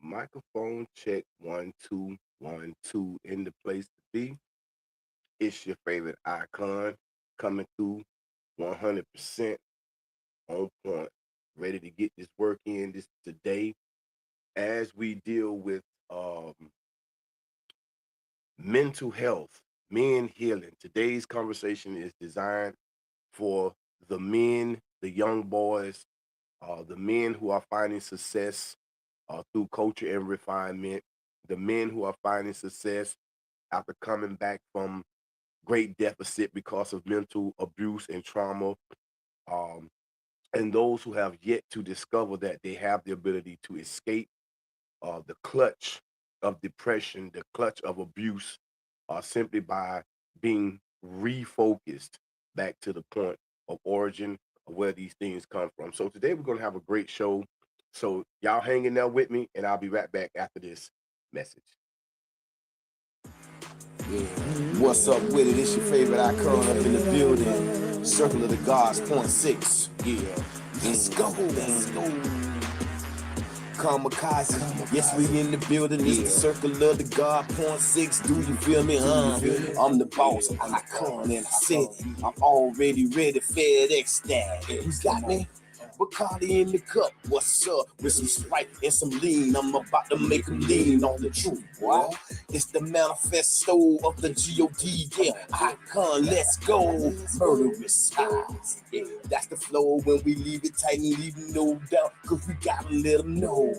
Microphone check 1 2 1 2 in the place to be. It's your favorite icon coming through 100% on point, ready to get this work in this today as we deal with um, mental health, men healing. Today's conversation is designed for the men, the young boys, the men who are finding success through culture and refinement, the men who are finding success after coming back from great deficit because of mental abuse and trauma, um, and those who have yet to discover that they have the ability to escape the clutch of depression, the clutch of abuse, simply by being refocused back to the point of origin of where these things come from. So today we're going to have a great show. So y'all hang in there with me, and I'll be right back after this message. Yeah. What's up with it? It's your favorite icon up in the building. Circle of the Gods.6. Yeah. Let's go. Let's go. Kamikaze. Yes, we in the building. It's the Circle of the God.6. Do you feel me? I'm the boss. Icon and I said I'm already ready. FedEx that. You got me? Bacardi in the cup, what's up? With some Sprite and some lean, I'm about to make them lean on the truth, boy. It's the manifesto of the G.O.D., yeah, icon, let's go. Murderous skies, yeah, that's the flow when we leave it tight and leave no doubt, cause we gotta let them know.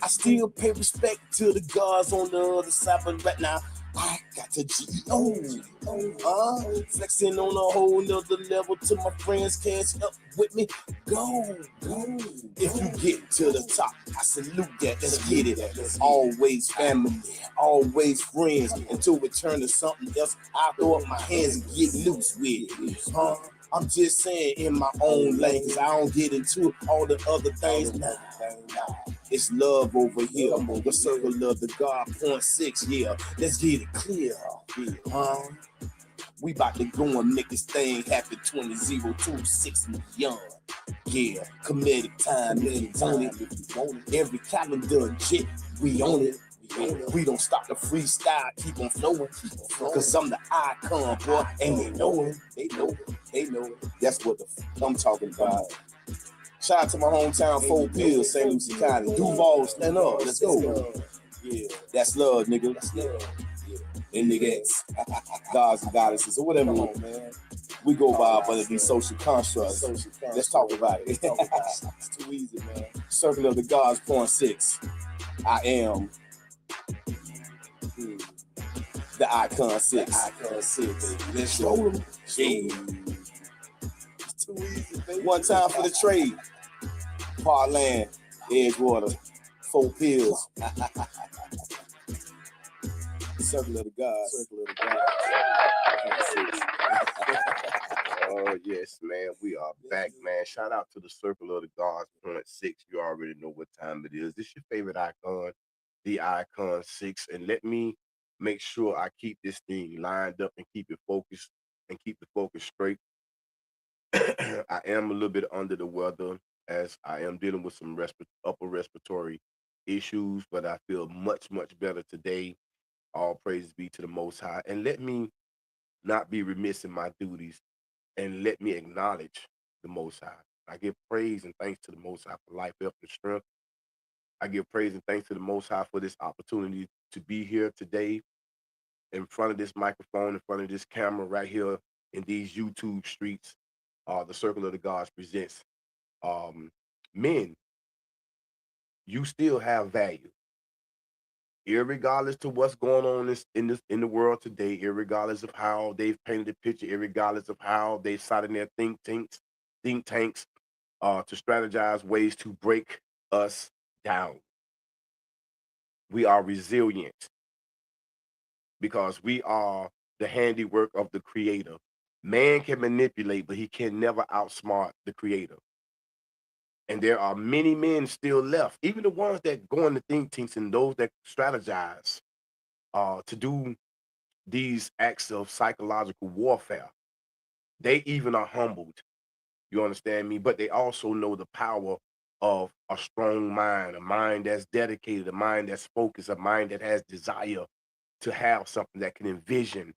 I still pay respect to the gods on the other side, but right now, I got the G.O. Flexing on a whole nother level till my friends can't up with me. Go. If you get to the top, I salute that. Let's get it. It's always family, always friends. Until we turn to something else, I throw up my hands and get loose with it. I'm just saying in my own lane, cause I don't get into all the other things. Nah. It's love over here. The Circle of the God.6, yeah. Let's get it clear. We about to go and make this thing happen 2026 and beyond. Yeah, comedic time, if you want it. Every calendar jet, we own it. We don't stop the freestyle, keep on flowing. Cause I'm the icon, boy, and they know it. They know it. That's what the I'm talking about. Shout out to my hometown, Fort Pierce, St. Lucie County. Duval, stand up, let's go. Yeah, that's love, nigga. That's love. And niggas, gods and goddesses, or whatever, man. We go by under these social constructs. Let's talk about it. It's too easy, man. Circle of the Gods.6. I am the Icon 6. Icon 6, baby. Let's show them. It's too easy, baby. One time for the trade. Parkland, Edgewater, Fort Pierce. Circle of the Gods. Circle of the Gods. Oh yes, man. We are back, man. Shout out to the Circle of the Gods.6. You already know what time it is. This is your favorite icon, the Icon 6. And let me make sure I keep this thing lined up and keep it focused and keep the focus straight. I am a little bit under the weather as I am dealing with some upper respiratory issues, but I feel much, much better today. All praises be to the Most High. And let me not be remiss in my duties and let me acknowledge the Most High. I give praise and thanks to the Most High for life, health, and strength. I give praise and thanks to the Most High for this opportunity to be here today in front of this microphone, in front of this camera right here in these YouTube streets. The Circle of the Gods presents. Men, you still have value. Irregardless to what's going on in the world today, irregardless of how they've painted the picture, irregardless of how they've cited their think tanks to strategize ways to break us down. We are resilient because we are the handiwork of the Creator. Man can manipulate, but he can never outsmart the Creator. And there are many men still left, even the ones that go into think tanks and those that strategize to do these acts of psychological warfare. They even are humbled. You understand me? But they also know the power of a strong mind, a mind that's dedicated, a mind that's focused, a mind that has desire to have something that can envision.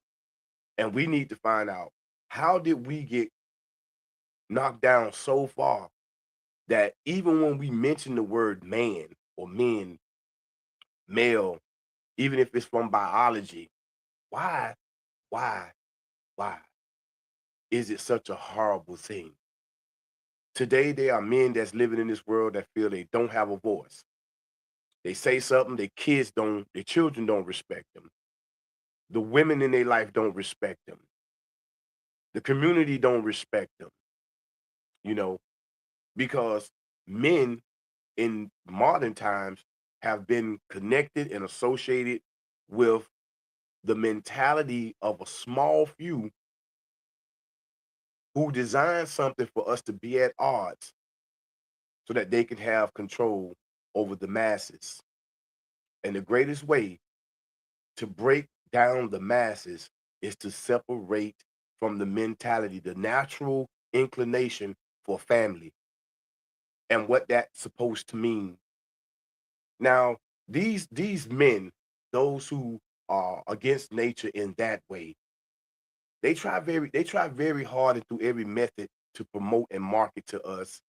And we need to find out, how did we get knocked down so far that even when we mention the word man or men, male, even if it's from biology, why, why, why is it such a horrible thing? Today, there are men that's living in this world that feel they don't have a voice. They say something, their children don't respect them. The women in their life don't respect them. The community don't respect them, you know, because men in modern times have been connected and associated with the mentality of a small few who designed something for us to be at odds so that they can have control over the masses. And the greatest way to break down the masses is to separate from the mentality, the natural inclination for family and what that's supposed to mean. Now, these men, those who are against nature in that way, they try very hard and through every method to promote and market to us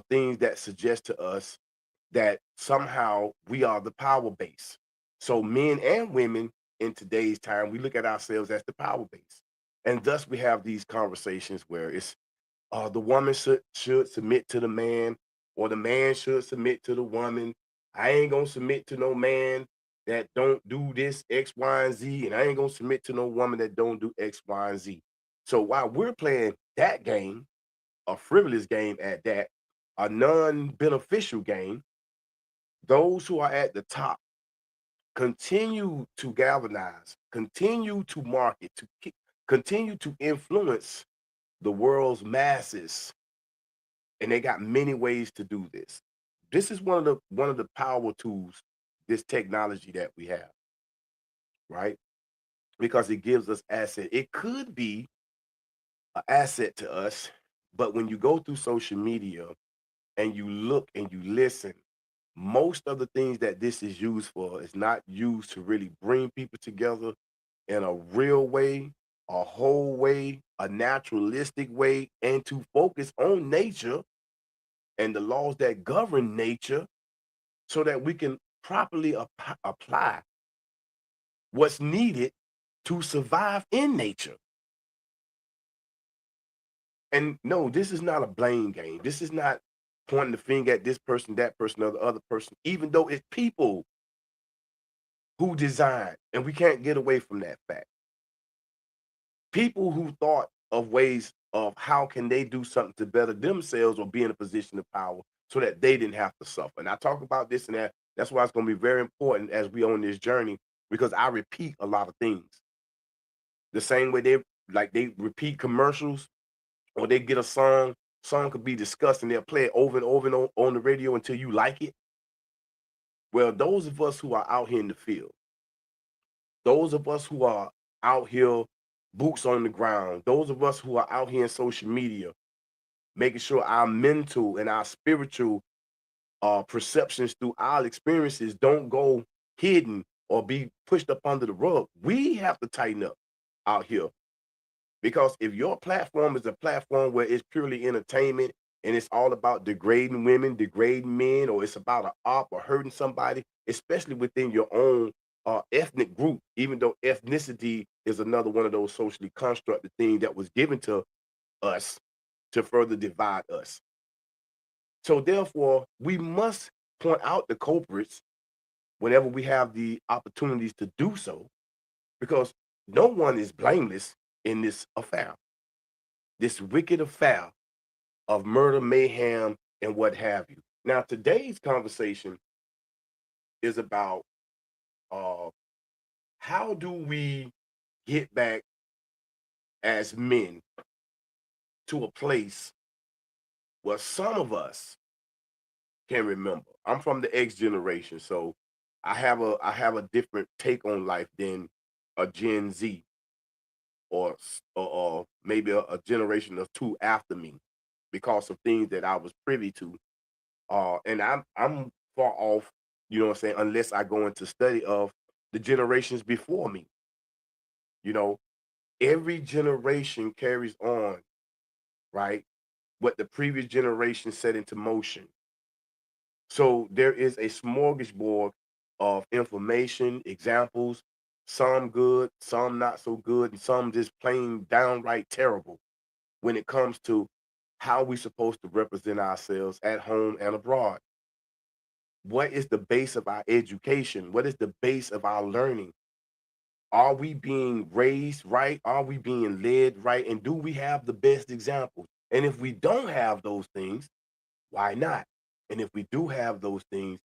things that suggest to us that somehow we are the power base. So men and women in today's time, we look at ourselves as the power base. And thus we have these conversations where it's the woman should submit to the man, or the man should submit to the woman. I ain't gonna submit to no man that don't do this X, Y, and Z, and I ain't gonna submit to no woman that don't do X, Y, and Z. So while we're playing that game, a frivolous game at that, a non-beneficial game, those who are at the top continue to galvanize, continue to market, continue to influence the world's masses, and they got many ways to do this. This is one of the power tools, this technology that we have, right? Because it gives us asset. It could be an asset to us, but when you go through social media and you look and you listen, most of the things that this is used for is not used to really bring people together in a real way, a whole way, a naturalistic way, and to focus on nature and the laws that govern nature so that we can properly apply what's needed to survive in nature. And no, this is not a blame game. This is not pointing the finger at this person, that person, or the other person, even though it's people who design, and we can't get away from that fact. People who thought of ways of how can they do something to better themselves or be in a position of power so that they didn't have to suffer. And I talk about this and that. That's why it's going to be very important as we on this journey, because I repeat a lot of things. The same way they repeat commercials, or they get a song could be discussed and they'll play it over and over and on the radio until you like it. Well, those of us who are out here in the field, those of us who are out here boots on the ground, those of us who are out here in social media, making sure our mental and our spiritual perceptions through our experiences don't go hidden or be pushed up under the rug. We have to tighten up out here, because if your platform is a platform where it's purely entertainment and it's all about degrading women, degrading men, or it's about an op or hurting somebody, especially within your own ethnic group, even though ethnicity is another one of those socially constructed things that was given to us to further divide us. So therefore, we must point out the culprits whenever we have the opportunities to do so, because no one is blameless in this affair, this wicked affair of murder, mayhem, and what have you. Now, today's conversation is about uh, how do we get back as men to a place where some of us can remember. I'm from the X generation, so I have a different take on life than a Gen Z, or maybe a generation or two after me, because of things that I was privy to And I'm far off, you know what I'm saying, unless I go into study of the generations before me. You know, every generation carries on, right? What the previous generation set into motion. So there is a smorgasbord of information, examples, some good, some not so good, and some just plain downright terrible when it comes to how we supposed to represent ourselves at home and abroad. What is the base of our education? What is the base of our learning? Are we being raised right? Are we being led right? And do we have the best examples? And if we don't have those things, why not? And if we do have those things,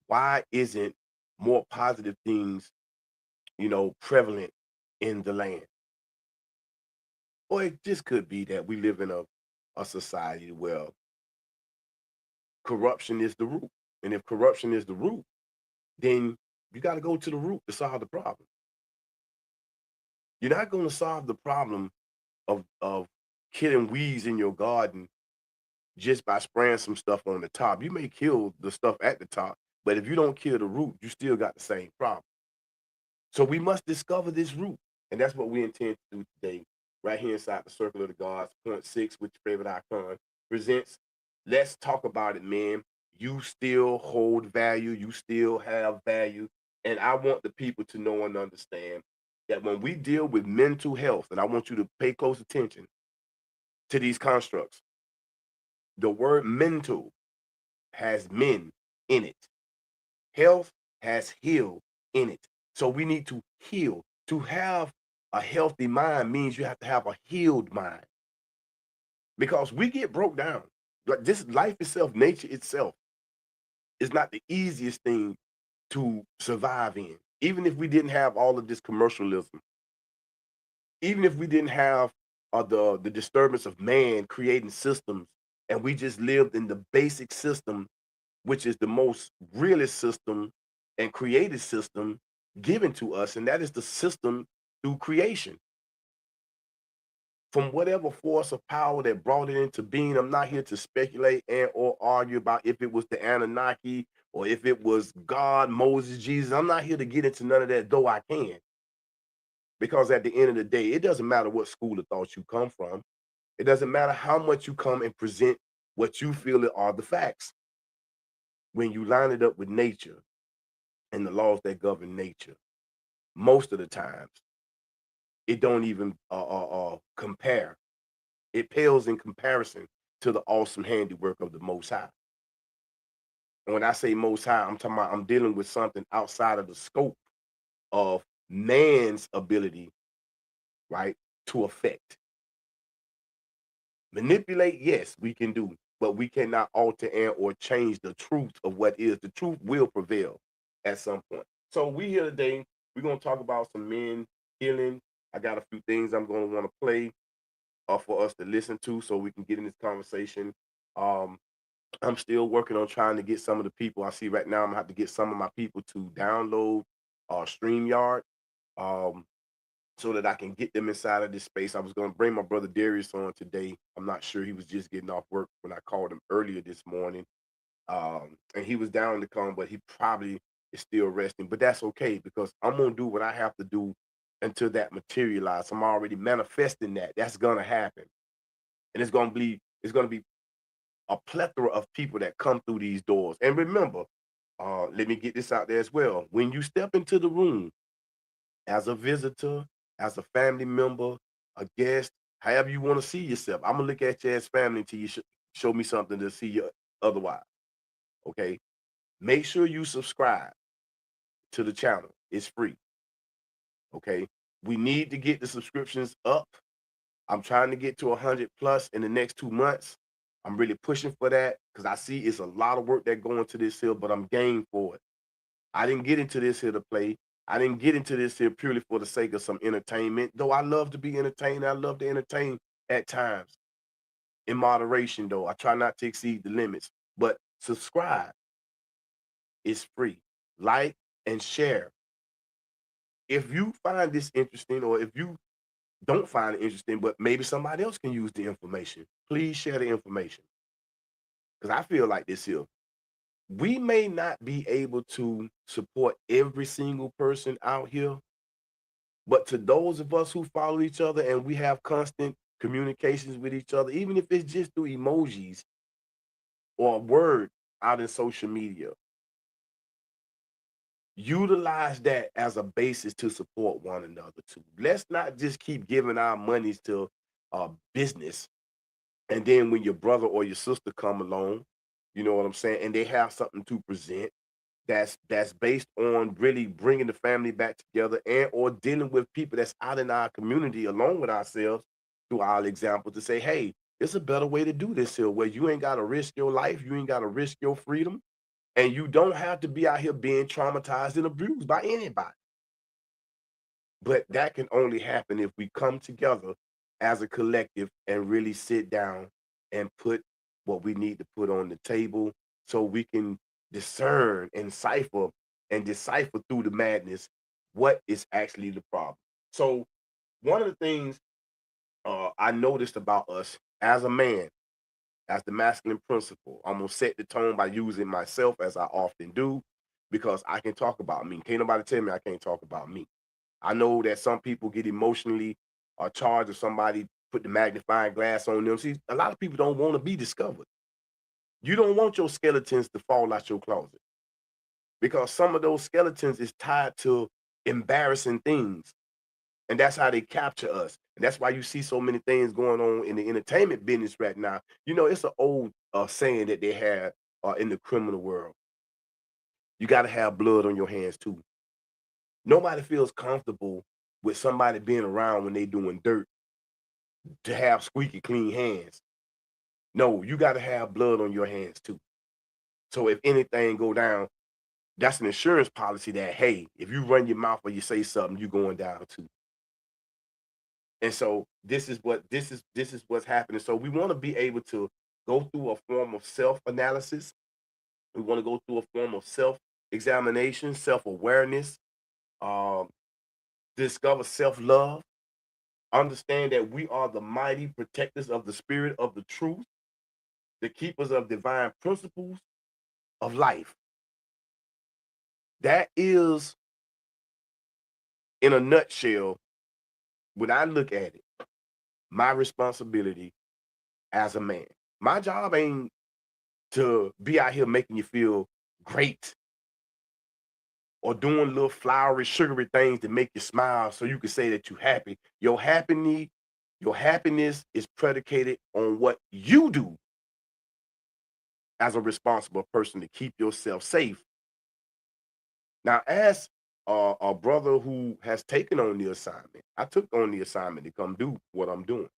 why isn't more positive things, prevalent in the land? Or it just could be that we live in a society where corruption is the root. And if corruption is the root, then you got to go to the root to solve the problem. You're not going to solve the problem of killing weeds in your garden just by spraying some stuff on the top. You may kill the stuff at the top, but if you don't kill the root, you still got the same problem. So we must discover this root. And that's what we intend to do today, right here inside the Circle of the Gods, point six, with your favorite icon, presents. Let's talk about it, man. You still hold value, you still have value. And I want the people to know and understand that when we deal with mental health, and I want you to pay close attention to these constructs, the word mental has men in it. Health has heal in it. So we need to heal. To have a healthy mind means you have to have a healed mind. Because we get broke down. Like this life itself, nature itself, is not the easiest thing to survive in. Even if we didn't have all of this commercialism, even if we didn't have the disturbance of man creating systems, and we just lived in the basic system, which is the most realist system and created system given to us, and that is the system through creation. From whatever force of power that brought it into being, I'm not here to speculate and or argue about if it was the Anunnaki or if it was God, Moses, Jesus. I'm not here to get into none of that, though I can. Because at the end of the day, it doesn't matter what school of thought you come from. It doesn't matter how much you come and present what you feel are the facts. When you line it up with nature and the laws that govern nature, most of the times it don't even compare. It pales in comparison to the awesome handiwork of the Most High. And when I say Most High, I'm talking about I'm dealing with something outside of the scope of man's ability, right, to affect. Manipulate, yes, we can do, but we cannot alter and or change the truth of what is. The truth will prevail at some point. So we here today, we're gonna talk about some men healing. I got a few things I'm gonna want to play for us to listen to so we can get in this conversation. Um, I'm still working on trying to get some of the people I see right now. I'm gonna have to get some of my people to download StreamYard. Um, so that I can get them inside of this space. I was going to bring my brother Darius on today. I'm not sure. He was just getting off work when I called him earlier this morning. And he was down to come, but he probably is still resting. But that's okay because I'm going to do what I have to do until that materializes. I'm already manifesting that. That's going to happen. And it's going to be a plethora of people that come through these doors. And remember, let me get this out there as well. When you step into the room, as a visitor, as a family member, a guest, however you want to see yourself. I'm gonna look at you as family until you show me something to see you otherwise. Okay. Make sure you subscribe to the channel. It's free. Okay. We need to get the subscriptions up. I'm trying to get to 100 plus in the next 2 months. I'm really pushing for that because I see it's a lot of work that go into this hill, but I'm game for it. I didn't get into this here to play. I didn't get into this here purely for the sake of some entertainment, though I love to be entertained. I love to entertain at times in moderation, though. I try not to exceed the limits, but subscribe is free. Like and share. If you find this interesting, or if you don't find it interesting, but maybe somebody else can use the information, please share the information. Because I feel like this here. we may not be able to support every single person out here, but to those of us who follow each other and we have constant communications with each other, even if it's just through emojis or a word out in social media, utilize that as a basis to support one another too. Let's not just keep giving our monies to business, and then when your brother or your sister come along, you know what I'm saying, and they have something to present that's based on really bringing the family back together and or dealing with people that's out in our community along with ourselves through our example to say, hey, it's a better way to do this here where you ain't got to risk your life, you ain't got to risk your freedom, and you don't have to be out here being traumatized and abused by anybody. But that can only happen if we come together as a collective and really sit down and put what we need to put on the table so we can discern and decipher through the madness what is actually the problem. So one of the things I noticed about us as a man, as the masculine principle, I'm gonna set the tone by using myself as I often do, because I can talk about me. Can't nobody tell me I can't talk about me. I know that some people get emotionally charged if somebody put the magnifying glass on them. See, a lot of people don't want to be discovered. You don't want your skeletons to fall out your closet because some of those skeletons is tied to embarrassing things. And that's how they capture us. And that's why you see so many things going on in the entertainment business right now. You know, it's an old saying that they have in the criminal world. You got to have blood on your hands too. Nobody feels comfortable with somebody being around when they doing dirt to have squeaky clean hands. No, you got to have blood on your hands too. So if anything go down, that's an insurance policy that, hey, if you run your mouth or you say something, you going down too. And so this is what's happening. So we want to be able to go through a form of self-analysis. We want to go through a form of self-examination, self-awareness, um, discover self-love, understand that we are the mighty protectors of the spirit of the truth, the keepers of divine principles of life. That is, in a nutshell, when I look at it, my responsibility as a man. My job ain't to be out here making you feel great or doing little flowery, sugary things to make you smile so you can say that you're happy. Your happiness is predicated on what you do as a responsible person to keep yourself safe. Now, as a brother who has taken on the assignment, I took on the assignment to come do what I'm doing.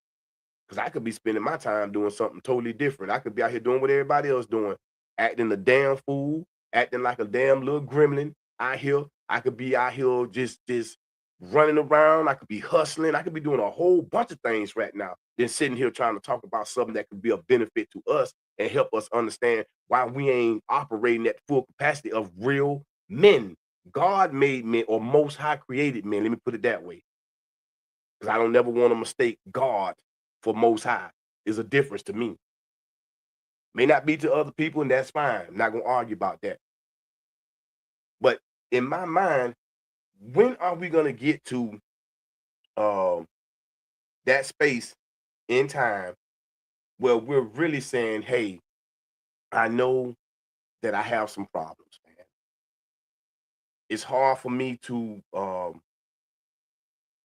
Because I could be spending my time doing something totally different. I could be out here doing what everybody else doing, acting a damn fool, acting like a damn little gremlin out here. I could be out here just running around. I could be hustling. I could be doing a whole bunch of things right now than sitting here trying to talk about something that could be a benefit to us and help us understand why we ain't operating at full capacity of real men. God made men, or most high created men. Let me put it that way, because I don't never want to mistake God for most high. Is a difference to me. May not be to other people, and that's fine. I'm not gonna argue about that. But in my mind, when are we gonna get to um that space in time where we're really saying, hey, I know that I have some problems, man. It's hard for me to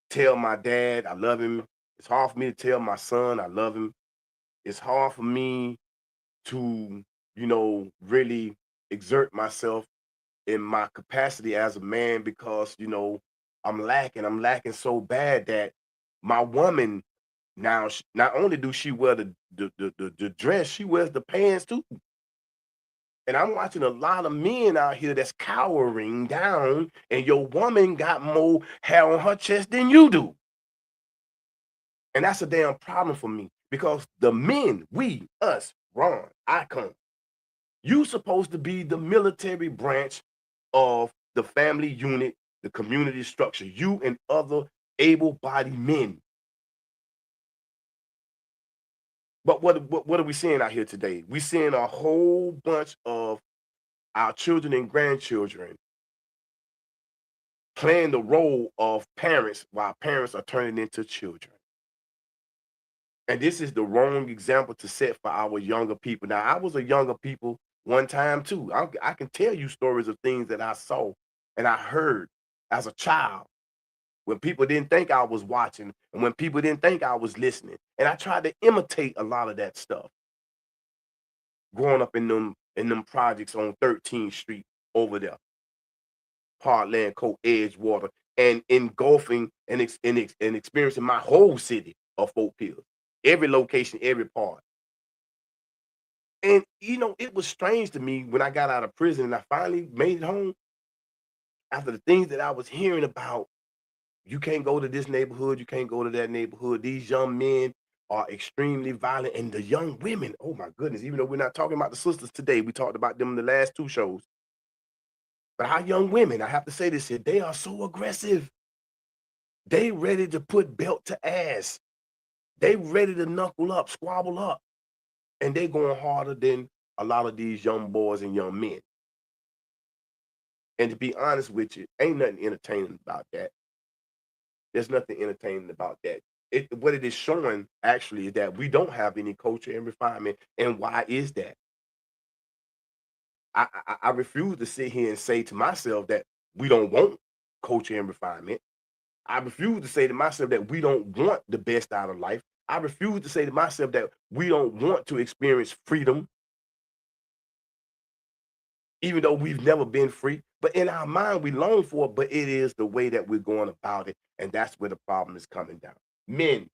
tell my dad I love him. It's hard for me to tell my son I love him. It's hard for me to, really exert myself in my capacity as a man because, I'm lacking. I'm lacking so bad that my woman now, not only do she wear the dress, she wears the pants too. And I'm watching a lot of men out here that's cowering down, and your woman got more hair on her chest than you do. And that's a damn problem for me because the men, we, us, Ron, Icon, you supposed to be the military branch of the family unit, the community structure, you and other able-bodied men. But what are we seeing out here today? We're seeing a whole bunch of our children and grandchildren playing the role of parents while parents are turning into children. And this is the wrong example to set for our younger people. Now, I was a younger people one time too. I can tell you stories of things that I saw and I heard as a child when people didn't think I was watching and when people didn't think I was listening. And I tried to imitate a lot of that stuff growing up in them projects on 13th Street over there, Parkland, Coat, Edgewater, and engulfing and experiencing my whole city of Fort Pierce, every location, every part. And it was strange to me when I got out of prison and I finally made it home after the things that I was hearing about. You can't go to this neighborhood, you can't go to that neighborhood. These young men are extremely violent, and the young women, oh my goodness, even though we're not talking about the sisters today, we talked about them in the last two shows. But our young women, I have to say this here, they are so aggressive. They ready to put belt to ass. They ready to knuckle up, squabble up. And they going harder than a lot of these young boys and young men. And to be honest with you, ain't nothing entertaining about that. There's nothing entertaining about that. What it is showing actually is that we don't have any culture and refinement. And why is that? I refuse to sit here and say to myself that we don't want culture and refinement. I refuse to say to myself that we don't want the best out of life. I refuse to say to myself that we don't want to experience freedom, even though we've never been free. But in our mind, we long for it, but it is the way that we're going about it. And that's where the problem is coming down. Men,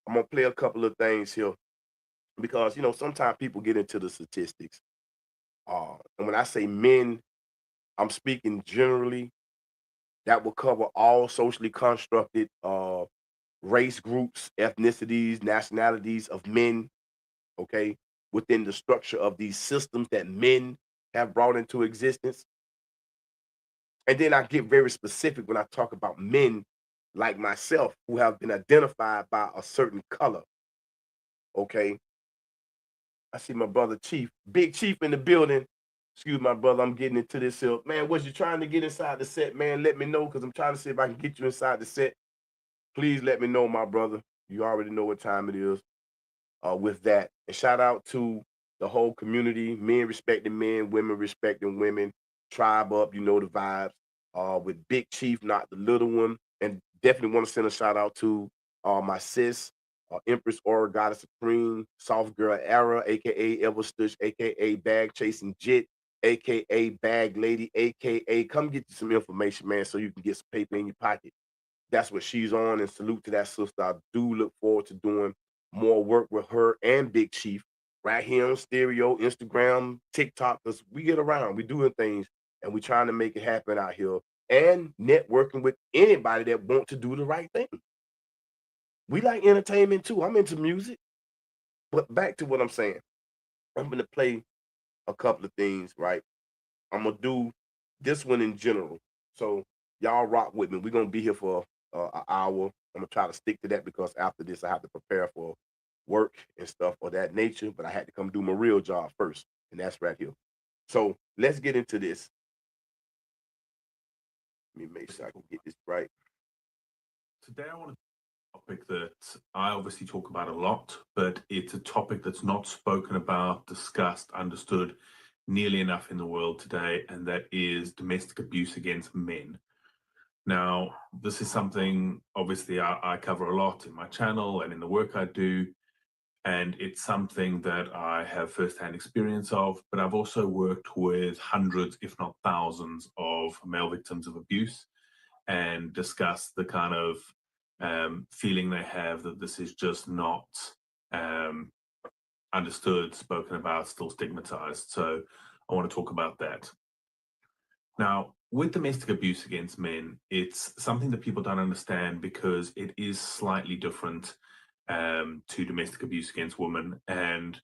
I'm going to play a couple of things here because, sometimes people get into the statistics. And when I say men, I'm speaking generally. That will cover all socially constructed race groups, ethnicities, nationalities of men, okay, within the structure of these systems that men have brought into existence. And then I get very specific when I talk about men like myself who have been identified by a certain color, okay? I see my brother Chief, Big Chief in the building. Excuse my brother, I'm getting into this here. Man, was you trying to get inside the set, man? Let me know because I'm trying to see if I can get you inside the set. Please let me know, my brother. You already know what time it is with that. And shout out to the whole community, men respecting men, women respecting women, tribe up, you know the vibes. With Big Chief, not the little one. And definitely want to send a shout out to my sis, Empress Aura Goddess Supreme, Soft Girl Era, aka Everstush, aka Bag Chasing Jit, aka Bag Lady, aka come get you some information, man, so you can get some paper in your pocket. That's what she's on, and salute to that sister. I do look forward to doing more work with her and Big Chief right here on stereo, Instagram, TikTok, because we get around, we doing things, and we trying to make it happen out here and networking with anybody that want to do the right thing. We like entertainment too. I'm into music, but back to what I'm saying. I'm going to play a couple of things, right? I'm going to do this one in general. So y'all rock with me. We're going to be here for an hour. I'm going to try to stick to that because after this, I have to prepare for work and stuff of that nature, but I had to come do my real job first, and that's right here. So let's get into this. Let me make sure I can get this right. Today I want to topic that I obviously talk about a lot, but it's a topic that's not spoken about, discussed, understood nearly enough in the world today, and that is domestic abuse against men. Now, this is something obviously I cover a lot in my channel and in the work I do, and it's something that I have firsthand experience of, but I've also worked with hundreds, if not thousands, of male victims of abuse and discussed the kind of feeling they have that this is just not understood, spoken about, still stigmatized. So I want to talk about that. Now, with domestic abuse against men, it's something that people don't understand because it is slightly different to domestic abuse against women. And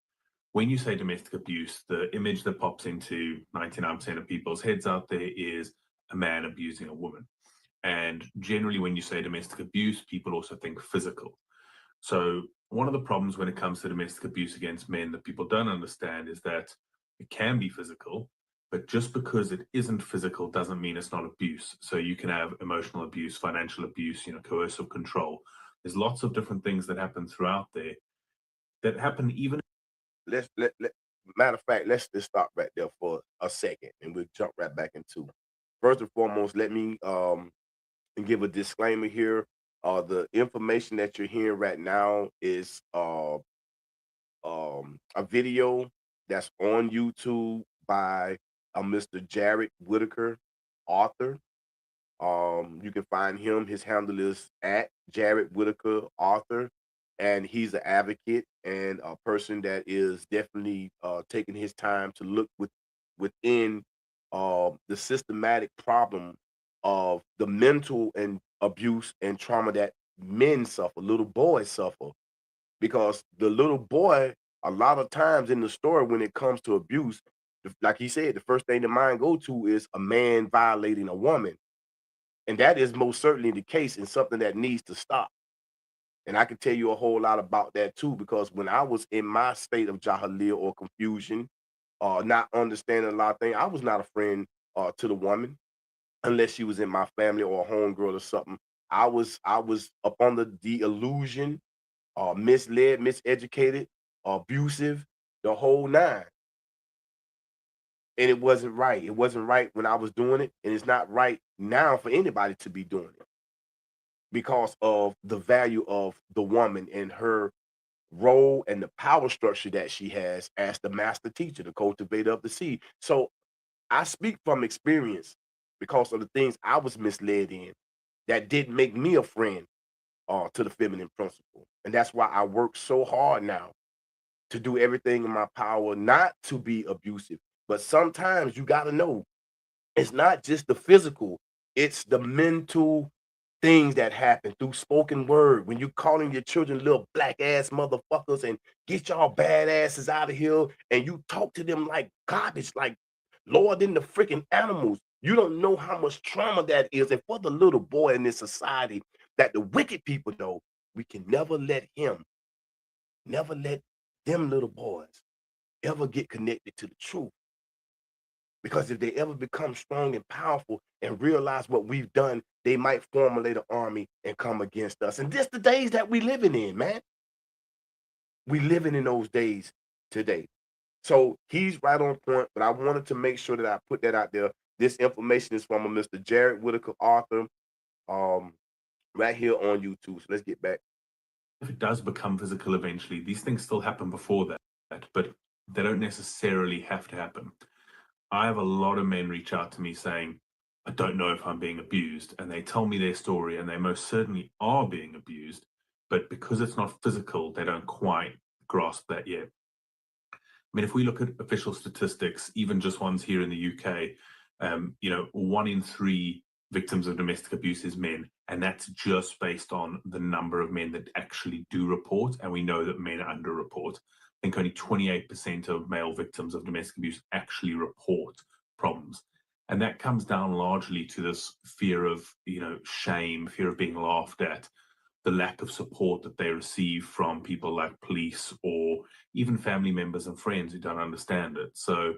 when you say domestic abuse, the image that pops into 99% of people's heads out there is a man abusing a woman. And generally, when you say domestic abuse, people also think physical. So one of the problems when it comes to domestic abuse against men that people don't understand is that It can be physical, but just because it isn't physical doesn't mean it's not abuse. So you can have emotional abuse, financial abuse, coercive control. There's lots of different things that happen throughout there that happen even. Matter of fact, let's just stop right there for a second and we'll jump right back into. First and foremost, let me give a disclaimer here. The information that you're hearing right now is a video that's on YouTube by Mr. Jared Whitaker, author. You can find him. His handle is at Jared Whitaker, author, and he's an advocate and a person that is definitely taking his time to look within the systematic problem of the mental and abuse and trauma that men suffer, little boys suffer, because the little boy, a lot of times in the story when it comes to abuse, like he said, the first thing the mind go to is a man violating a woman. And that is most certainly the case and something that needs to stop. And I can tell you a whole lot about that too, because when I was in my state of jahiliyyah or confusion, not understanding a lot of things, I was not a friend to the woman unless she was in my family or a homegirl or something. I was up under the illusion, misled, miseducated, abusive, the whole nine. And it wasn't right. It wasn't right when I was doing it, and it's not right now for anybody to be doing it because of the value of the woman and her role and the power structure that she has as the master teacher, the cultivator of the seed. So I speak from experience because of the things I was misled in that didn't make me a friend to the feminine principle. And that's why I work so hard now to do everything in my power not to be abusive. But sometimes you got to know it's not just the physical, it's the mental things that happen through spoken word. When you calling your children little black ass motherfuckers and get y'all badasses out of here, and you talk to them like garbage, like lower than the freaking animals. You don't know how much trauma that is. And for the little boy in this society, that the wicked people know, we can never let them little boys ever get connected to the truth. Because if they ever become strong and powerful and realize what we've done, they might formulate an army and come against us. And this the days that we living in, man. We living in those days today. So he's right on point, but I wanted to make sure that I put that out there. This information is from a Mr. Jared Whitaker, author, right here on YouTube. So let's get back. If it does become physical eventually, these things still happen before that, but they don't necessarily have to happen. I have a lot of men reach out to me saying, I don't know if I'm being abused, and they tell me their story, and they most certainly are being abused, but because it's not physical, they don't quite grasp that yet. I mean, if we look at official statistics, even just ones here in the UK, 1 in 3 victims of domestic abuse is men, and that's just based on the number of men that actually do report, and we know that men underreport. I think only 28% of male victims of domestic abuse actually report problems. And that comes down largely to this fear of, shame, fear of being laughed at, the lack of support that they receive from people like police or even family members and friends who don't understand it. So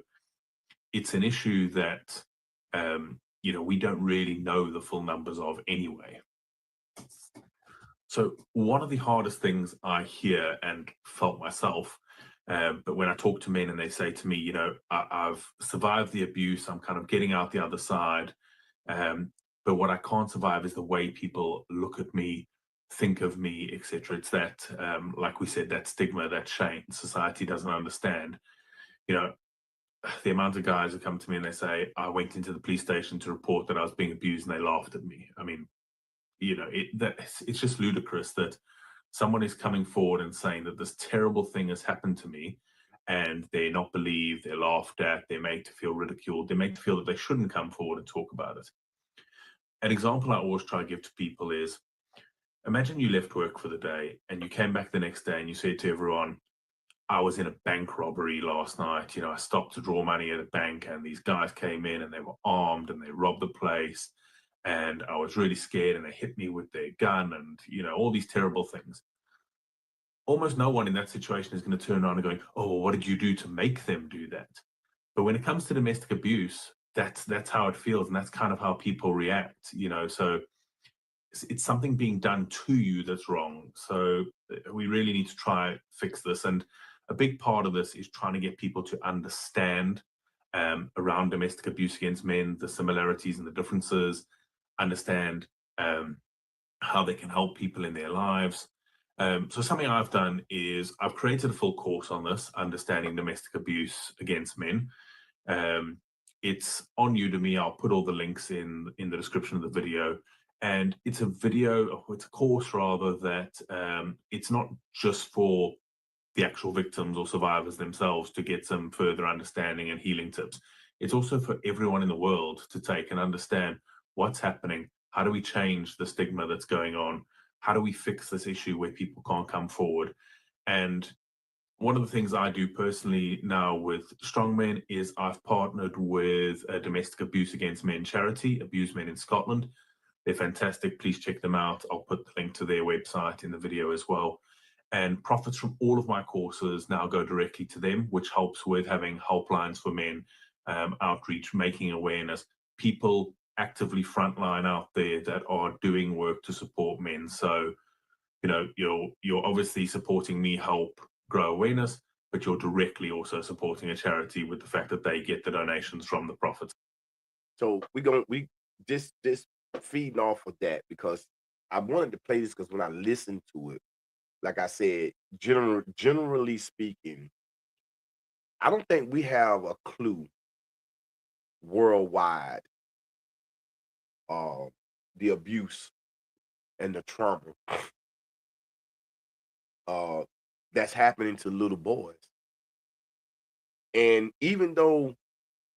it's an issue that, we don't really know the full numbers of anyway. So one of the hardest things I hear and felt myself, but when I talk to men and they say to me, I've survived the abuse, I'm kind of getting out the other side, but what I can't survive is the way people look at me, think of me, etc. It's that, like we said, that stigma, that shame society doesn't understand. The amount of guys who come to me and they say, I went into the police station to report that I was being abused and they laughed at me. I mean, it's just ludicrous that someone is coming forward and saying that this terrible thing has happened to me and they're not believed, they're laughed at, they're made to feel ridiculed, they're made to feel that they shouldn't come forward and talk about it. An example I always try to give to people is, imagine you left work for the day and you came back the next day and you said to everyone, I was in a bank robbery last night. I stopped to draw money at a bank and these guys came in and they were armed and they robbed the place. And I was really scared and they hit me with their gun and, all these terrible things. Almost no one in that situation is going to turn around and going, oh, what did you do to make them do that? But when it comes to domestic abuse, that's how it feels, and that's kind of how people react, you know. So it's something being done to you that's wrong. So we really need to try fix this. And a big part of this is trying to get people to understand around domestic abuse against men, the similarities and the differences, understand how they can help people in their lives. So something I've done is I've created a full course on this, understanding domestic abuse against men. It's on Udemy. I'll put all the links in the description of the video. And it's a video, or it's a course rather, that it's not just for the actual victims or survivors themselves to get some further understanding and healing tips. It's also for everyone in the world to take and understand what's happening. How do we change the stigma that's going on? How do we fix this issue where people can't come forward? And one of the things I do personally now with Strong Men is I've partnered with a domestic abuse against men charity, Abuse Men in Scotland. They're fantastic. Please check them out. I'll put the link to their website in the video as well. And profits from all of my courses now go directly to them, which helps with having helplines for men, outreach, making awareness, people actively frontline out there that are doing work to support men. So, you know, you're obviously supporting me help grow awareness, but you're directly also supporting a charity with the fact that they get the donations from the profits. So we this feeding off of that, because I wanted to play this because when I listened to it, like I said, generally speaking, I don't think we have a clue worldwide the abuse and the trauma that's happening to little boys. And even though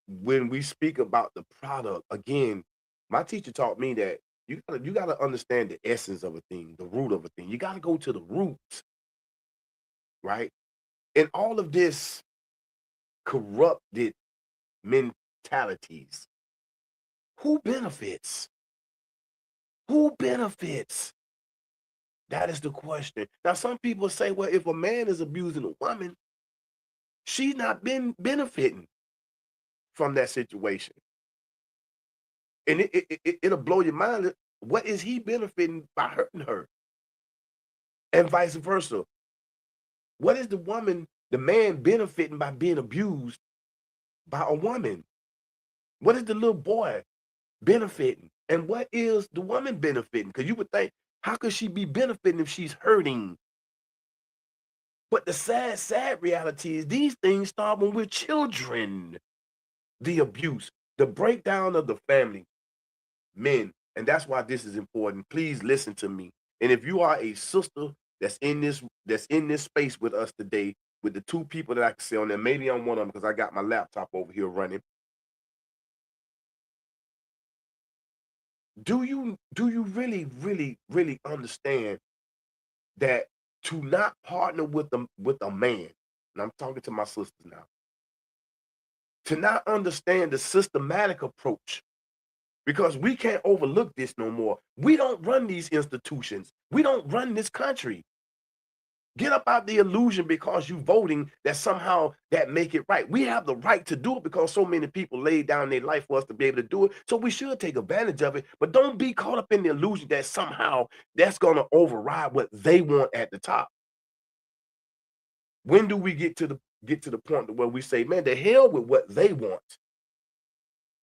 when we speak about the product, again, my teacher taught me that you gotta understand the essence of a thing, the root of a thing. You gotta go to the roots, right? And all of this corrupted mentalities. Who benefits? Who benefits? That is the question. Now, some people say, well, if a man is abusing a woman, she's not been benefiting from that situation. And it'll blow your mind. What is he benefiting by hurting her? And vice versa. What is the man benefiting by being abused by a woman? What is the little boy benefiting? And what is the woman benefiting? Because you would think, how could she be benefiting if she's hurting? But the sad reality is these things start when we're children. The abuse, the breakdown of the family, men. And that's why this is important. Please listen to me. And if you are a sister that's in this space with us today, with the two people that I can see on there, maybe I'm one of them because I got my laptop over here running. Do you really understand that to not partner with a man, and I'm talking to my sisters now, to not understand the systematic approach, because we can't overlook this no more. We don't run these institutions. We don't run this country. Get up out the illusion because you voting that somehow that make it right. We have the right to do it because so many people laid down their life for us to be able to do it. So we should take advantage of it. But don't be caught up in the illusion that somehow that's going to override what they want at the top. When do we get to the point where we say, man, the hell with what they want?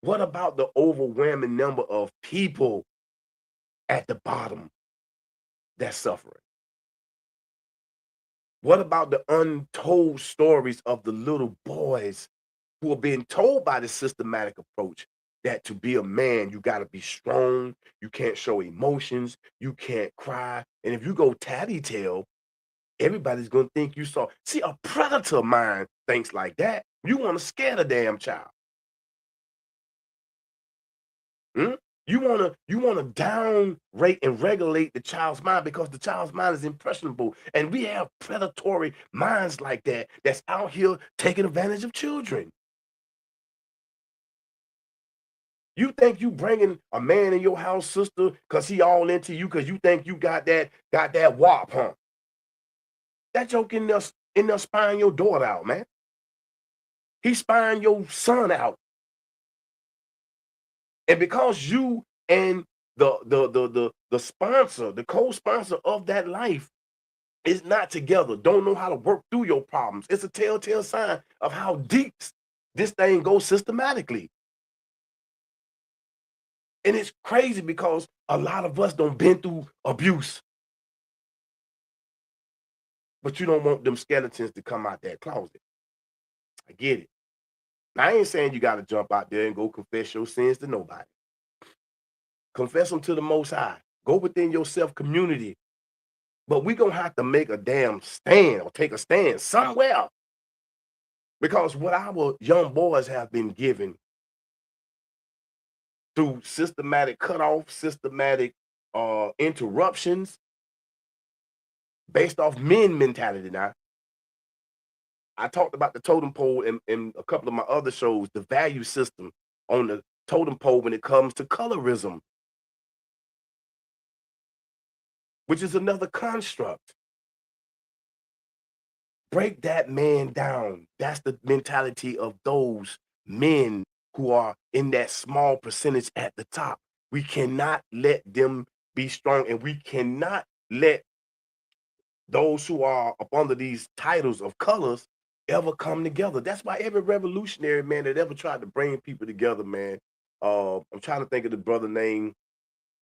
What about the overwhelming number of people at the bottom that's suffering? What about the untold stories of the little boys who are being told by the systematic approach that to be a man, you got to be strong, you can't show emotions, you can't cry. And if you go tattletale, everybody's going to think you saw. See, a predator mind thinks like that. You want to scare the damn child. You want to down rate and regulate the child's mind because the child's mind is impressionable. And we have predatory minds like that that's out here taking advantage of children. You think you bringing a man in your house, sister, because he all into you because you think you got that wop, huh? That joke in there spying your daughter out, man. He's spying your son out. And because you and the sponsor, the co-sponsor of that life is not together, don't know how to work through your problems, it's a telltale sign of how deep this thing goes systematically. And it's crazy because a lot of us don't been through abuse. But you don't want them skeletons to come out that closet. I get it. Now, I ain't saying you got to jump out there and go confess your sins to nobody. Confess them to the Most High. Go within your self-community. But we're going to have to make a damn stand or take a stand somewhere. Because what our young boys have been given through systematic cutoff, systematic interruptions, based off men mentality now. I talked about the totem pole in a couple of my other shows, the value system on the totem pole when it comes to colorism, which is another construct. Break that man down. That's the mentality of those men who are in that small percentage at the top. We cannot let them be strong, and we cannot let those who are up under these titles of colors ever come together. That's why every revolutionary man that ever tried to bring people together, man. I'm trying to think of the brother name,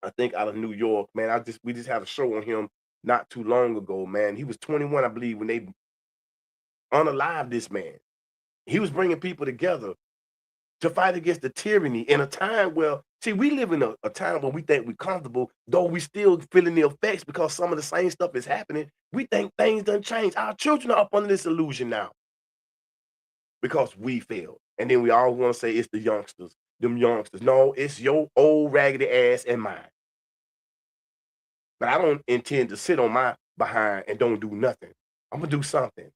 I think out of New York, man. We just had a show on him not too long ago, man. He was 21, I believe, when they unalived this man. He was bringing people together to fight against the tyranny in a time where, see, we live in a time when we think we're comfortable, though we still feeling the effects because some of the same stuff is happening. We think things done changed. Our children are up under this illusion now because we failed. And then we all want to say it's the youngsters, them youngsters. No, it's your old raggedy ass and mine. But I don't intend to sit on my behind and don't do nothing. I'm going to do something.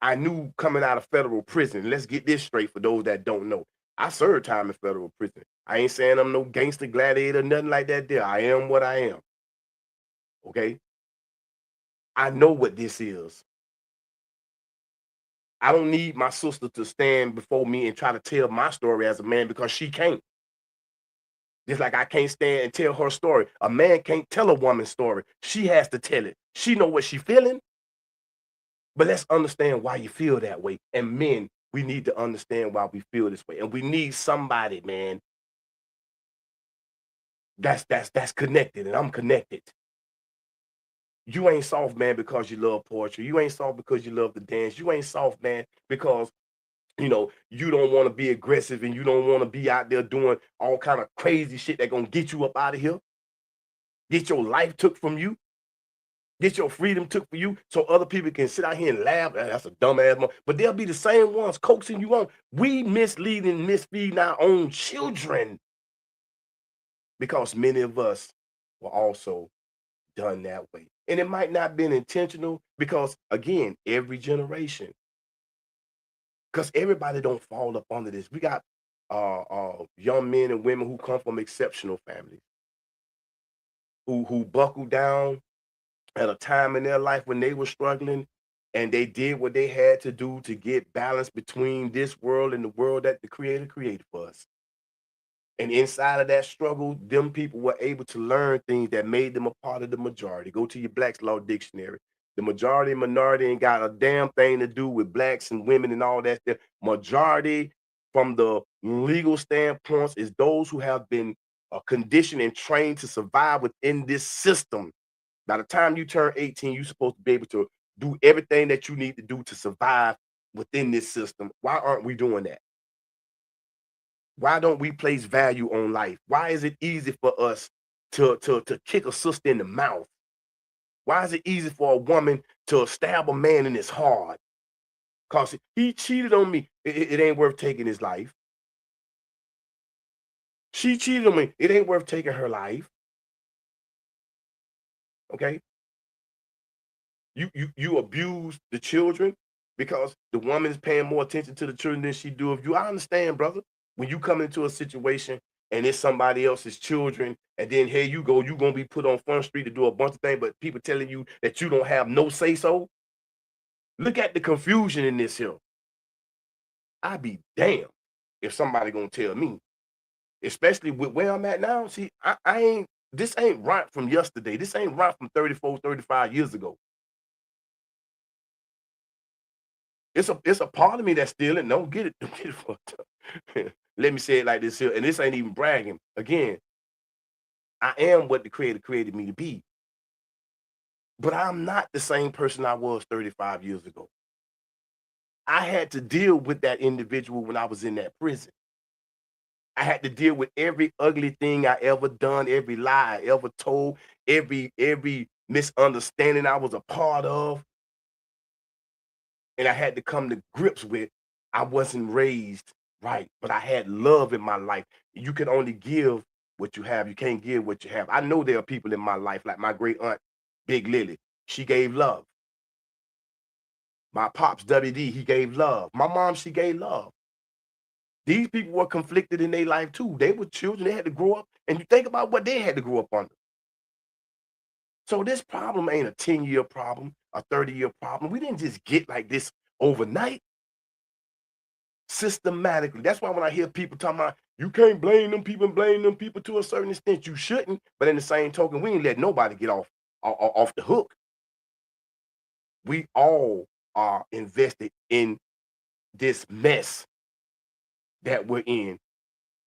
I knew coming out of federal prison, let's get this straight for those that don't know. I served time in federal prison. I ain't saying I'm no gangster gladiator, nothing like that there. I am what I am. Okay? I know what this is. I don't need my sister to stand before me and try to tell my story as a man because she can't. Just like I can't stand and tell her story. A man can't tell a woman's story. She has to tell it. She know what she feeling. But let's understand why you feel that way. And men, we need to understand why we feel this way. And we need somebody, man, that's connected, and I'm connected. You ain't soft, man, because you love poetry. You ain't soft because you love to dance. You ain't soft, man, because you don't want to be aggressive and you don't want to be out there doing all kind of crazy shit that gonna get you up out of here. Get your life took from you. Get your freedom took for you so other people can sit out here and laugh. That's a dumbass mom. But they'll be the same ones coaxing you on. We misleading, misfeeding our own children because many of us were also done that way. And it might not been intentional because, again, every generation, because everybody don't fall up under this. We got young men and women who come from exceptional families, who buckle down at a time in their life when they were struggling, and they did what they had to do to get balance between this world and the world that the Creator created for us. And inside of that struggle, them people were able to learn things that made them a part of the majority. Go to your Black's Law Dictionary. The majority and minority ain't got a damn thing to do with blacks and women and all that stuff. Majority, from the legal standpoints, is those who have been conditioned and trained to survive within this system. By the time you turn 18, you're supposed to be able to do everything that you need to do to survive within this system. Why aren't we doing that? Why don't we place value on life? Why is it easy for us to kick a sister in the mouth? Why is it easy for a woman to stab a man in his heart? Because he cheated on me. It ain't worth taking his life. She cheated on me. It ain't worth taking her life. Okay? You abuse the children because the woman is paying more attention to the children than she do of you. I understand, brother. When you come into a situation and it's somebody else's children, and then here you go, you're gonna be put on Front Street to do a bunch of things, but people telling you that you don't have no say so. Look at the confusion in this here. I'd be damned if somebody gonna tell me, especially with where I'm at now. See, I ain't, this ain't right from yesterday. This ain't right from 34, 35 years ago. It's a part of me that's still in. Don't get it, don't get it fucked up. Let me say it like this here, and this ain't even bragging. Again, I am what the creator created me to be. But I'm not the same person I was 35 years ago. I had to deal with that individual when I was in that prison. I had to deal with every ugly thing I ever done, every lie I ever told, every misunderstanding I was a part of. And I had to come to grips with I wasn't raised right, but I had love in my life. You can only give what you have. You can't give what you have. I know there are people in my life, like my great aunt, Big Lily. She gave love. My pops, WD, he gave love. My mom, she gave love. These people were conflicted in their life too. They were children. They had to grow up. And you think about what they had to grow up under. So this problem ain't a 10-year problem, a 30-year problem. We didn't just get like this overnight. Systematically. That's why when I hear people talking about you can't blame them people and blame them people to a certain extent, you shouldn't. But in the same token, we ain't let nobody get off the hook. We all are invested in this mess that we're in,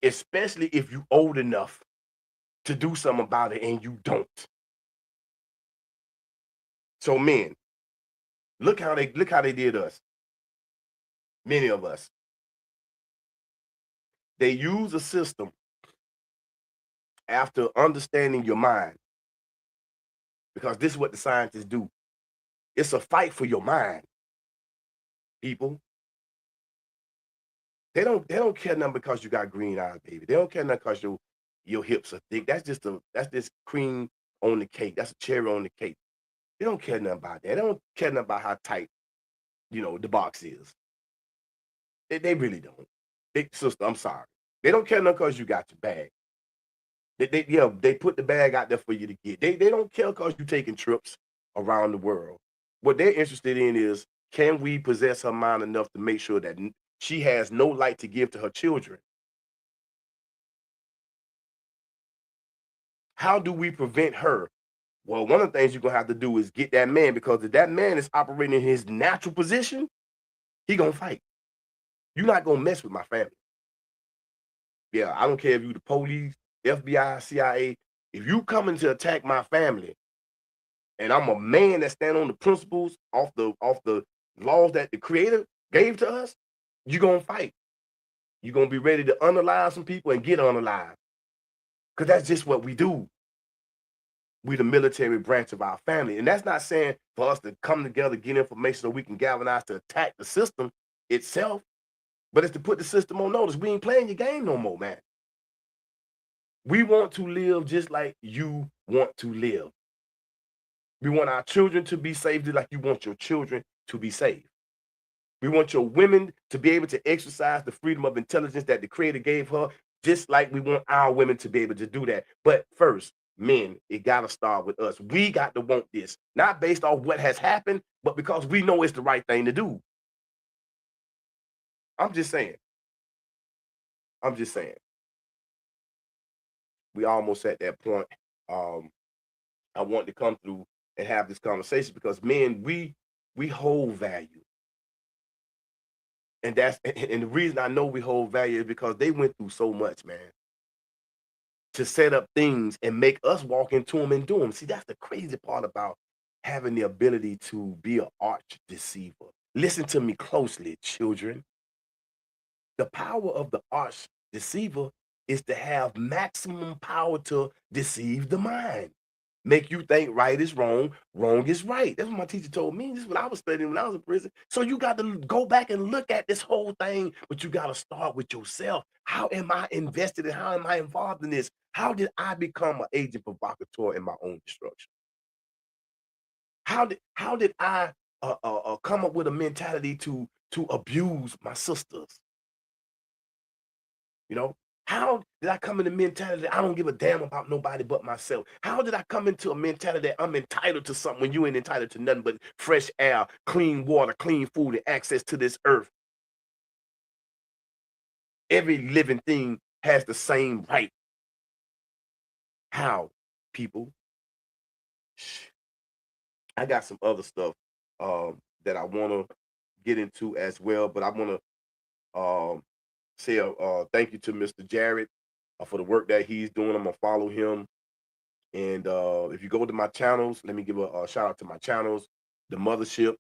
especially if you old enough to do something about it and you don't. So men, look how they did us. Many of us. They use a system after understanding your mind, because this is what the scientists do. It's a fight for your mind, people. They don't care nothing because you got green eyes, baby. They don't care nothing because your hips are thick. That's just cream on the cake. That's a cherry on the cake. They don't care nothing about that. They don't care nothing about how tight, the box is. They really don't. Sister, I'm sorry. They don't care nothing because you got your bag. They put the bag out there for you to get. They don't care because you're taking trips around the world. What they're interested in is, can we possess her mind enough to make sure that she has no light to give to her children? How do we prevent her? Well, one of the things you're gonna have to do is get that man, because if that man is operating in his natural position, he gonna fight. You're not gonna mess with my family. Yeah, I don't care if you the police, FBI, CIA. If you coming to attack my family, and I'm a man that stand on the principles off the laws that the creator gave to us, you're gonna fight. You're gonna be ready to unalive some people and get unalived. Because that's just what we do. We the military branch of our family. And that's not saying for us to come together, get information so we can galvanize to attack the system itself, but it's to put the system on notice. We ain't playing your game no more, man. We want to live just like you want to live. We want our children to be safe just like you want your children to be safe. We want your women to be able to exercise the freedom of intelligence that the creator gave her, just like we want our women to be able to do that. But first, men, it got to start with us. We got to want this, not based off what has happened, but because we know it's the right thing to do. I'm just saying. I'm just saying. We almost at that point. I want to come through and have this conversation because men, we hold value. And the reason I know we hold value is because they went through so much, man, to set up things and make us walk into them and do them. See, that's the crazy part about having the ability to be an arch deceiver. Listen to me closely, children. The power of the arch deceiver is to have maximum power to deceive the mind. Make you think right is wrong, wrong is right. That's what my teacher told me. This is what I was studying when I was in prison. So you got to go back and look at this whole thing, but you got to start with yourself. How am I invested and how am I involved in this? How did I become an agent provocateur in my own destruction? How did I come up with a mentality to abuse my sisters? You know, how did I come in the mentality that I don't give a damn about nobody but myself? How did I come into a mentality that I'm entitled to something when you ain't entitled to nothing but fresh air, clean water, clean food, and access to this earth? Every living thing has the same right. How, people? Shh. I got some other stuff that I want to get into as well, but I want to say thank you to Mr. Jared for the work that he's doing. I'm gonna follow him, and if you go to my channels, let me give a shout out to my channels. The Mothership,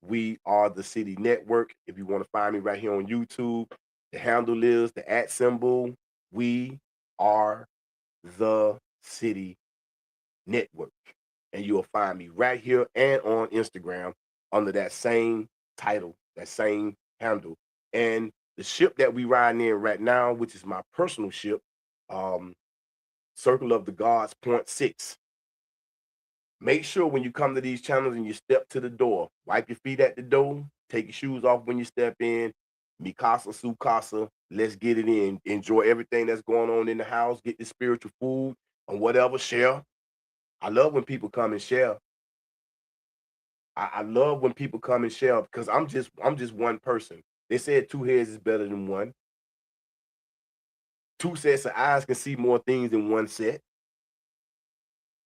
We Are the City Network. If you want to find me right here on YouTube, the handle is the @ symbol. We Are the City Network, and you'll find me right here and on Instagram under that same title, that same handle. And the ship that we riding in right now, which is my personal ship, um, Circleofthegods.6. Make sure when you come to these channels and you step to the door, wipe your feet at the door, take your shoes off when you step in. Mi casa, su casa. Let's get it in. Enjoy everything that's going on in the house. Get the spiritual food and whatever. Share. I love when people come and share. I love when people come and share because I'm just one person. They said two heads is better than one. Two sets of eyes can see more things than one set.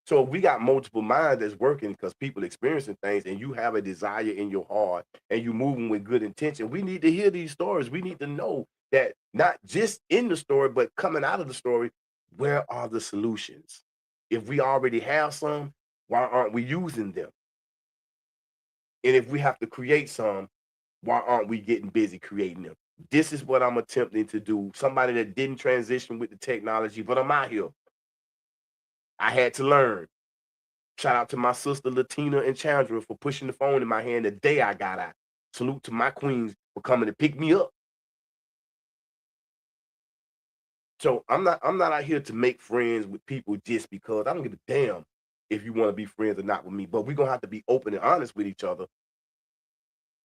So if we got multiple minds that's working because people experiencing things and you have a desire in your heart and you moving with good intention, we need to hear these stories. We need to know that not just in the story, but coming out of the story, where are the solutions? If we already have some, why aren't we using them? And if we have to create some, why aren't we getting busy creating them? This is what I'm attempting to do. Somebody that didn't transition with the technology, but I'm out here. I had to learn. Shout out to my sister Latina and Chandra for pushing the phone in my hand the day I got out. Salute to my queens for coming to pick me up. So I'm not out here to make friends with people just because. I don't give a damn if you want to be friends or not with me. But we're gonna have to be open and honest with each other.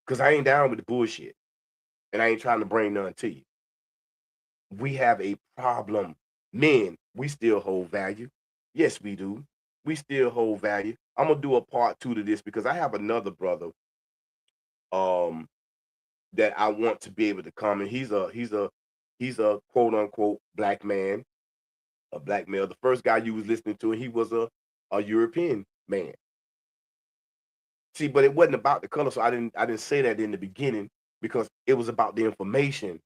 Cause I ain't down with the bullshit. And I ain't trying to bring none to you. We have a problem. Men, we still hold value. Yes, we do. We still hold value. I'm gonna do a part 2 to this because I have another brother um that I want to be able to come, and he's a quote unquote black man, a black male. The first guy you was listening to, he was a European man. See, but it wasn't about the color, so I didn't say that in the beginning because it was about the information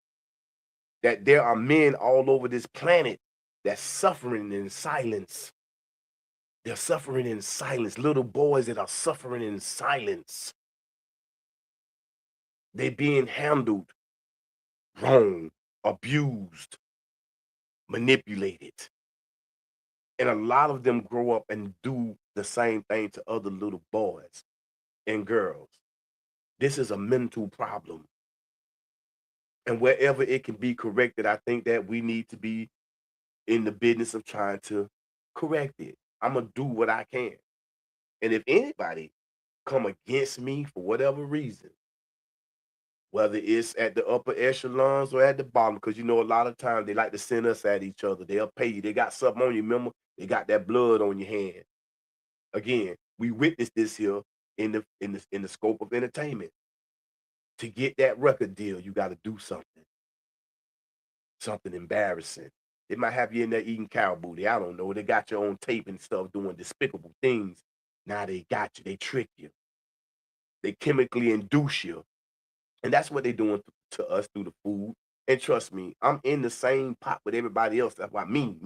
that there are men all over this planet that's suffering in silence. They're suffering in silence. Little boys that are suffering in silence. They're being handled wrong, abused, manipulated. And a lot of them grow up and do the same thing to other little boys and girls. This is a mental problem. And wherever it can be corrected, I think that we need to be in the business of trying to correct it. I'm going to do what I can. And if anybody come against me for whatever reason, whether it's at the upper echelons or at the bottom, because you know a lot of times they like to send us at each other. They'll pay you. They got something on you. Remember, they got that blood on your hand. Again, we witnessed this here in the scope of entertainment. To get that record deal, you got to do something embarrassing. They might have you in there eating cow booty. I don't know. They got you on tape and stuff doing despicable things. Now they got you. They trick you. They chemically induce you. And that's what they're doing to us through the food. And trust me, I'm in the same pot with everybody else. That's why me.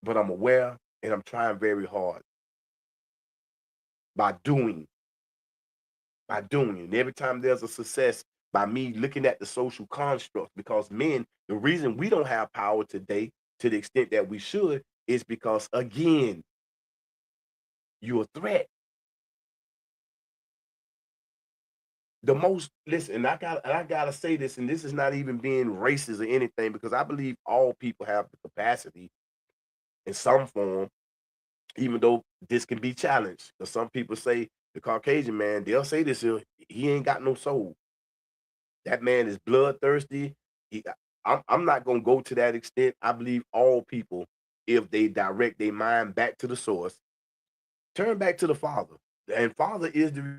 But I'm aware and I'm trying very hard by doing. And every time there's a success by me looking at the social construct, because men, the reason we don't have power today to the extent that we should is because, again, you're a threat. The most listen, and I gotta say this, and this is not even being racist or anything, because I believe all people have the capacity in some form, even though this can be challenged. Because some people say the Caucasian man, they'll say this, he ain't got no soul. That man is bloodthirsty. He, I'm not gonna go to that extent. I believe all people, if they direct their mind back to the source, turn back to the Father, and Father is the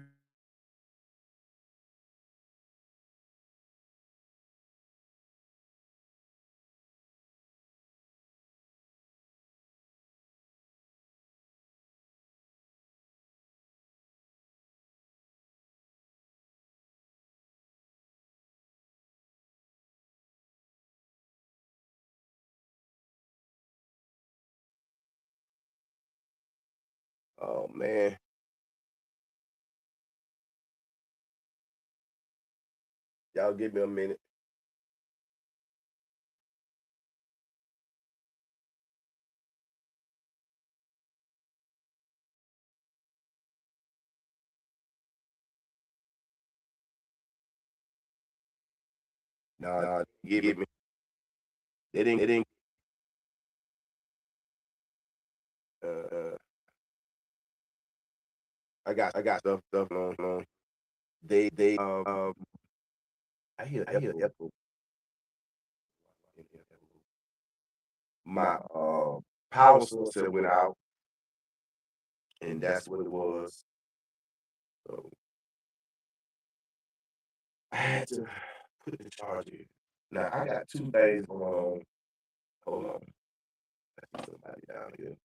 Oh man. Y'all give me a minute. Nah, give me. They didn't. Uh, I got stuff on. They. I hear echo. My power source had went out, and that's what it was. So I had to put the charger in. Now I got two things going on. Hold on. Somebody down here.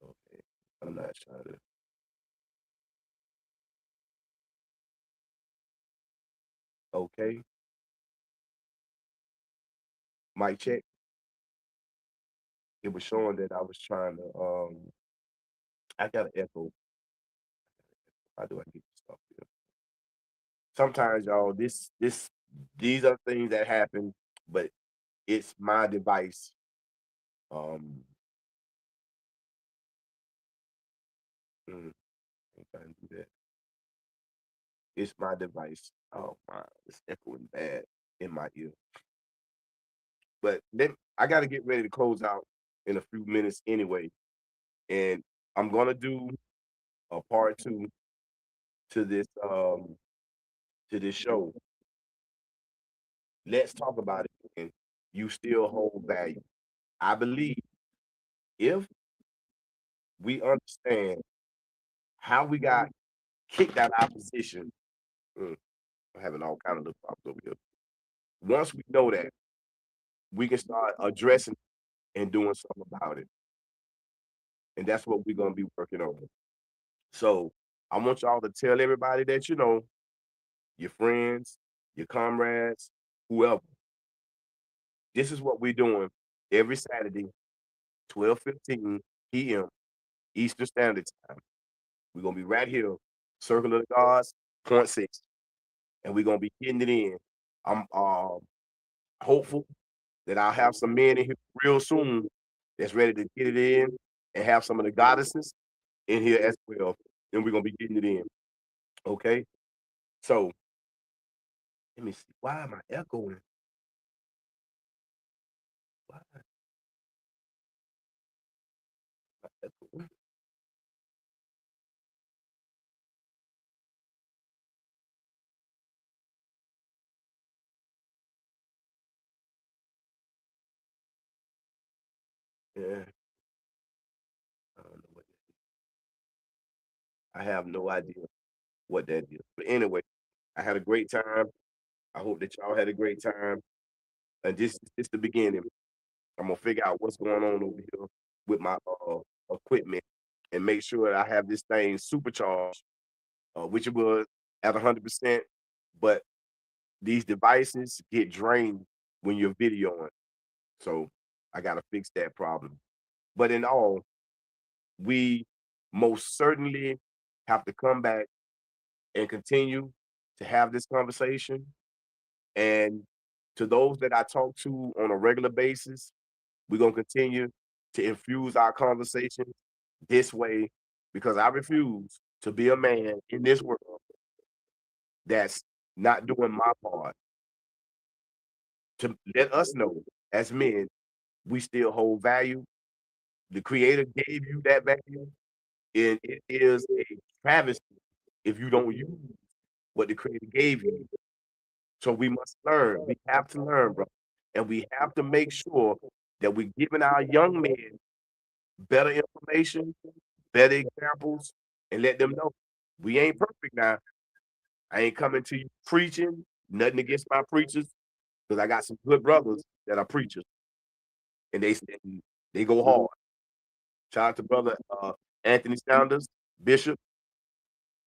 Okay. I'm not trying to. Okay. Mic check. It was showing that I was trying to. I got an echo. How do I get this off here? Sometimes, y'all, these are things that happen, but it's my device. Um, mm, ain't trying to do that. It's my device. Oh my, it's echoing bad in my ear. But then I got to get ready to close out in a few minutes anyway, and I'm gonna do a part two to this show. Let's talk about it. And you still hold value. I believe if we understand how we got kicked out of our position, mm, I'm having all kind of little problems over here. Once we know that, we can start addressing and doing something about it. And that's what we're gonna be working on. So I want y'all to tell everybody that you know, your friends, your comrades, whoever. This is what we're doing every Saturday, 12:15 p.m. Eastern Standard Time. We're gonna be right here, Circle of the Gods, point six, and we're gonna be getting it in. I'm hopeful that I'll have some men in here real soon that's ready to get it in and have some of the goddesses in here as well. And we're gonna be getting it in. Okay. So let me see. Why am I echoing? Why am I echoing? Yeah, I don't know what I have no idea what that is. But anyway, I had a great time. I hope that y'all had a great time. And this is the beginning. I'm gonna figure out what's going on over here with my equipment and make sure that I have this thing supercharged, which it was at 100%. But these devices get drained when you're videoing, so I gotta fix that problem. But in all, we most certainly have to come back and continue to have this conversation. And to those that I talk to on a regular basis, we're gonna continue to infuse our conversations this way because I refuse to be a man in this world that's not doing my part to let us know as men we still hold value. The creator gave you that value, and it is a travesty if you don't use what the creator gave you. So we must learn. We have to learn, bro. And we have to make sure that we're giving our young men better information, better examples, and let them know we ain't perfect now. I ain't coming to you preaching, nothing against my preachers, because I got some good brothers that are preachers and they go hard. Shout out to brother Anthony Sanders, Bishop,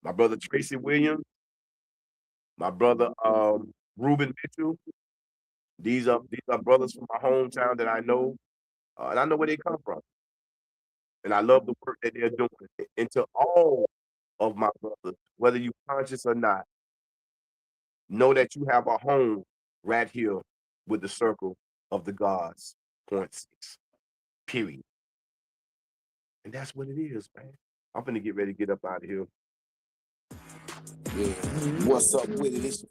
my brother Tracy Williams, my brother Ruben Mitchell. These are brothers from my hometown that I know, and I know where they come from. And I love the work that they're doing. And to all of my brothers, whether you conscious or not, know that you have a home right here with the circle of the gods. Point 6. Period. And that's what it is, man. I'm finna get ready to get up out of here. Yeah. What's up with it? It's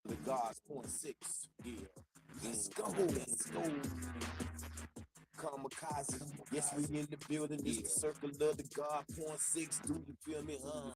the Gods. Point 6. Yeah. Let's go. Let's go. Kamikaze. Yes, we in the building. It's the circle of the God. Point 6. Do you feel me?